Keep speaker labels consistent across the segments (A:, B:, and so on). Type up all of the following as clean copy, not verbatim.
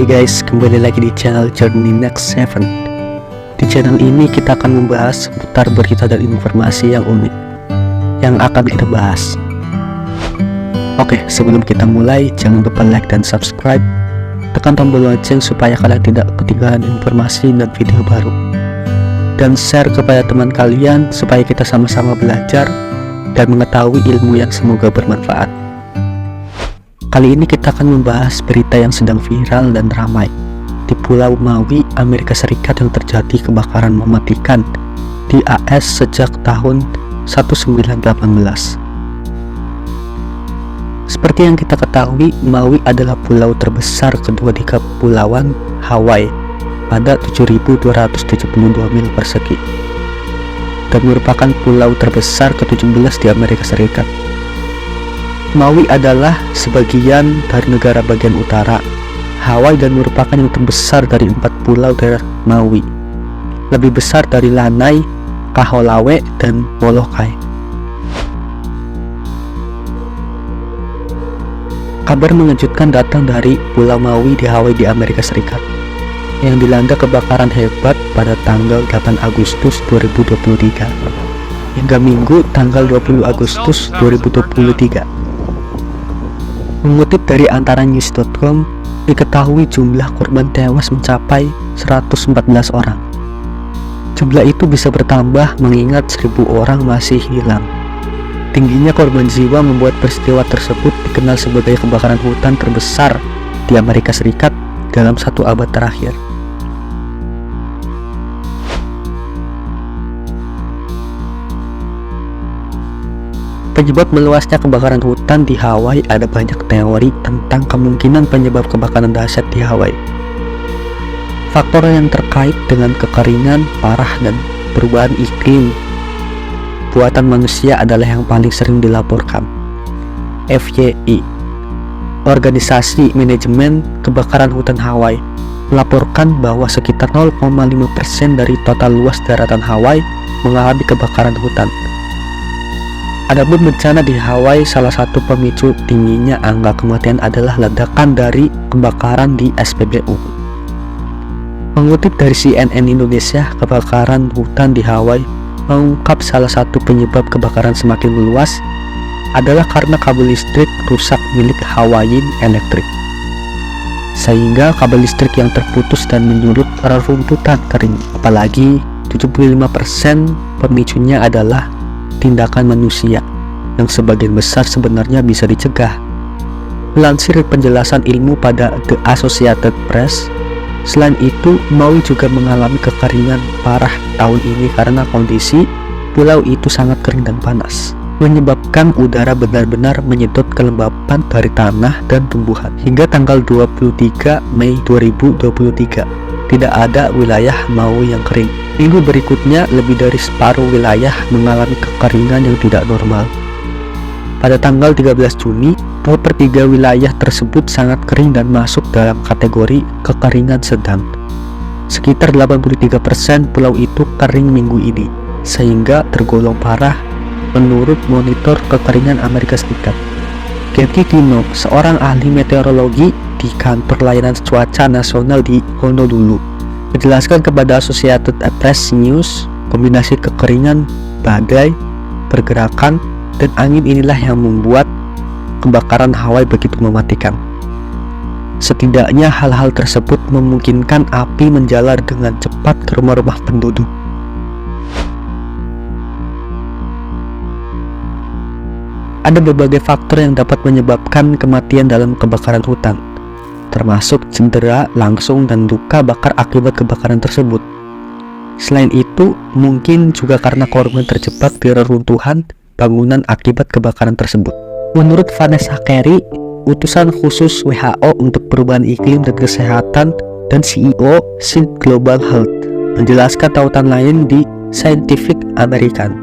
A: Hai guys, kembali lagi di channel Journey Next 7. Di channel ini kita akan membahas seputar berita dan informasi yang unik yang akan kita bahas. Oke, sebelum kita mulai, jangan lupa like dan subscribe. Tekan tombol lonceng supaya kalian tidak ketinggalan informasi dan video baru. Dan share kepada teman kalian supaya kita sama-sama belajar dan mengetahui ilmu yang semoga bermanfaat. Kali ini kita akan membahas berita yang sedang viral dan ramai di Pulau Maui, Amerika Serikat yang terjadi kebakaran mematikan di AS sejak tahun 1918. Seperti yang kita ketahui, Maui adalah pulau terbesar kedua di Kepulauan Hawaii pada 7.272 mil persegi dan merupakan pulau terbesar ke-17 di Amerika Serikat. Maui adalah sebagian dari negara bagian utara Hawaii dan merupakan yang terbesar dari 4 pulau daerah Maui, lebih besar dari Lanai, Kahoolawe, dan Molokai. Kabar mengejutkan datang dari Pulau Maui di Hawaii di Amerika Serikat yang dilanda kebakaran hebat pada tanggal 8 Agustus 2023 hingga Minggu tanggal 20 Agustus 2023. Mengutip dari antaranews.com, diketahui jumlah korban tewas mencapai 114 orang. Jumlah itu bisa bertambah mengingat 1.000 orang masih hilang. Tingginya korban jiwa membuat peristiwa tersebut dikenal sebagai kebakaran hutan terbesar di Amerika Serikat dalam 1 abad terakhir. Penyebab meluasnya kebakaran hutan di Hawaii, ada banyak teori tentang kemungkinan penyebab kebakaran dahsyat di Hawaii. Faktor yang terkait dengan kekeringan parah dan perubahan iklim buatan manusia adalah yang paling sering dilaporkan. FYI, Organisasi Manajemen Kebakaran Hutan Hawaii, melaporkan bahwa sekitar 0,5% dari total luas daratan Hawaii mengalami kebakaran hutan. Adapun bencana di Hawaii, salah satu pemicu tingginya angka kematian adalah ledakan dari kebakaran di SPBU. Mengutip dari CNN Indonesia, kebakaran hutan di Hawaii mengungkap salah satu penyebab kebakaran semakin meluas adalah karena kabel listrik rusak milik Hawaiian Electric, sehingga kabel listrik yang terputus dan menyulut rerumputan kering. Apalagi 75% pemicunya adalah tindakan manusia yang sebagian besar sebenarnya bisa dicegah. Melansir penjelasan ilmu pada The Associated Press, selain itu Maui juga mengalami kekeringan parah tahun ini karena kondisi pulau itu sangat kering dan panas, menyebabkan udara benar-benar menyedot kelembapan dari tanah dan tumbuhan. Hingga tanggal 23 Mei 2023 tidak ada wilayah Maui yang kering. Minggu berikutnya, lebih dari separuh wilayah mengalami kekeringan yang tidak normal. Pada tanggal 13 Juni, 2/3 wilayah tersebut sangat kering dan masuk dalam kategori kekeringan sedang. Sekitar 83% pulau itu kering minggu ini, sehingga tergolong parah menurut monitor kekeringan Amerika Serikat. Getty Dino, seorang ahli meteorologi di kantor layanan cuaca nasional di Honolulu, menjelaskan kepada Associated Press News, kombinasi kekeringan, badai, pergerakan, dan angin inilah yang membuat kebakaran Hawaii begitu mematikan. Setidaknya hal-hal tersebut memungkinkan api menjalar dengan cepat ke rumah-rumah penduduk. Ada berbagai faktor yang dapat menyebabkan kematian dalam kebakaran hutan, termasuk cedera langsung dan luka bakar akibat kebakaran tersebut. Selain itu, mungkin juga karena korban terjebak di reruntuhan bangunan akibat kebakaran tersebut. Menurut Vanessa Carey, utusan khusus WHO untuk perubahan iklim dan kesehatan dan CEO Shield Global Health, menjelaskan tautan lain di Scientific American,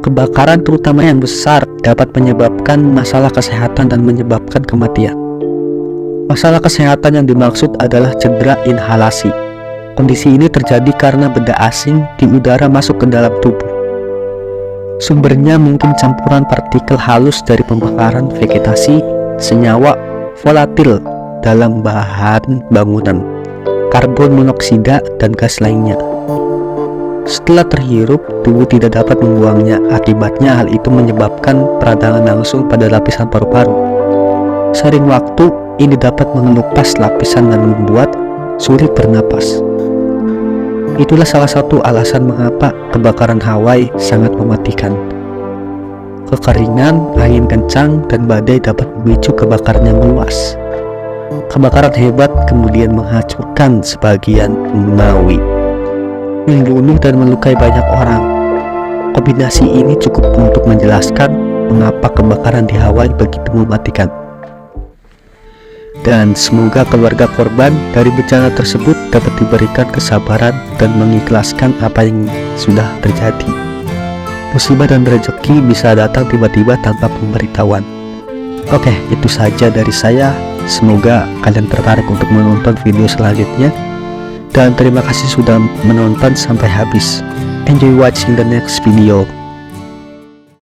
A: kebakaran terutama yang besar dapat menyebabkan masalah kesehatan dan menyebabkan kematian. Masalah kesehatan yang dimaksud adalah cedera inhalasi. Kondisi ini terjadi karena benda asing di udara masuk ke dalam tubuh. Sumbernya mungkin campuran partikel halus dari pembakaran vegetasi, senyawa volatil, dalam bahan bangunan, karbon monoksida, dan gas lainnya. Setelah terhirup, tubuh tidak dapat membuangnya. Akibatnya hal itu menyebabkan peradangan langsung pada lapisan paru-paru. Sering waktu, ini dapat mengelupas lapisan dan membuat sulit bernapas. Itulah salah satu alasan mengapa kebakaran Hawaii sangat mematikan. Kekeringan, angin kencang, dan badai dapat memicu kebakaran yang meluas. Kebakaran hebat kemudian menghancurkan sebagian Maui, membunuh dan melukai banyak orang. Kombinasi ini cukup untuk menjelaskan mengapa kebakaran di Hawaii begitu mematikan. Dan semoga keluarga korban dari bencana tersebut dapat diberikan kesabaran dan mengikhlaskan apa yang sudah terjadi. Musibah dan rezeki bisa datang tiba-tiba tanpa pemberitahuan. Oke, itu saja dari saya. Semoga kalian tertarik untuk menonton video selanjutnya. Dan terima kasih sudah menonton sampai habis. Enjoy watching the next video.